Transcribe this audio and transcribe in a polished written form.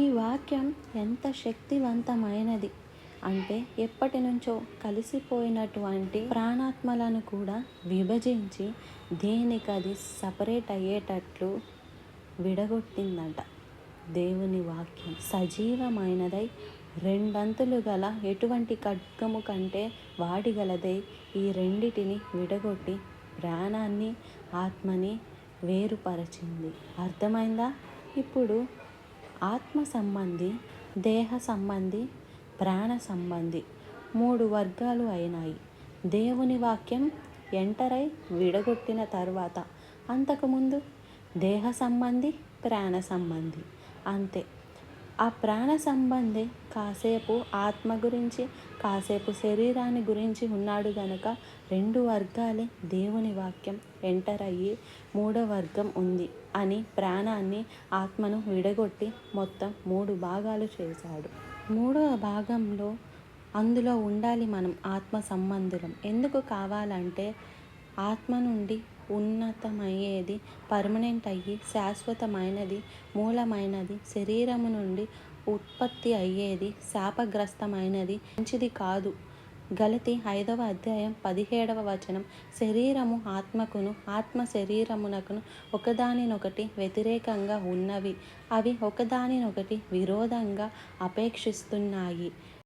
ఈ వాక్యం ఎంత శక్తివంతమైనది అంటే ఎప్పటి నుంచో కలిసిపోయినటువంటి ప్రాణాత్మలను కూడా విభజించి దేనికది సపరేట్ అయ్యేటట్లు విడగొట్టిందంట. దేవుని వాక్యం సజీవమైనదై రెండంతులు గల ఎటువంటి ఖడ్గము కంటే వాడిగలదై ఈ రెండిటిని విడగొట్టి ప్రాణాన్ని ఆత్మని వేరుపరచింది. అర్థమైందా? ఇప్పుడు ఆత్మ సంబంధి, దేహ సంబంధి, ప్రాణ సంబంధి 3 వర్గాలు అయినాయి. దేవుని వాక్యం ఎంటర్ అయి విడగొట్టిన తర్వాత అంతకుముందు దేహ సంబంధి, ప్రాణ సంబంధి అంతే. ఆ ప్రాణ సంబంధి కాసేపు ఆత్మ గురించి, కాసేపు శరీరాన్ని గురించి ఉన్నాడు గనక 2 వర్గాలే దేవుని వాక్యం ఎంటర్ అయ్యి 3వ వర్గం ఉంది అని ప్రాణాన్ని, ఆత్మను విడగొట్టి మొత్తం 3 భాగాలు చేశాడు. 3వ భాగంలో అందులో ఉండాలి మనం ఆత్మ సంబంధులం. ఎందుకు కావాలంటే ఆత్మ నుండి ఉన్నతమయ్యేది, పర్మనెంట్ అయ్యి శాశ్వతమైనది, మూలమైనది, శరీరము నుండి ఉత్పత్తి అయ్యేది శాపగ్రస్తమైనది మంచిది కాదు. గలతీ 5వ అధ్యాయం 17వ వచనం. శరీరము ఆత్మకును, ఆత్మ శరీరమునకును ఒకదానినొకటి వ్యతిరేకంగా ఉన్నవి. అవి ఒకదానినొకటి విరోధంగా అపేక్షిస్తున్నాయి.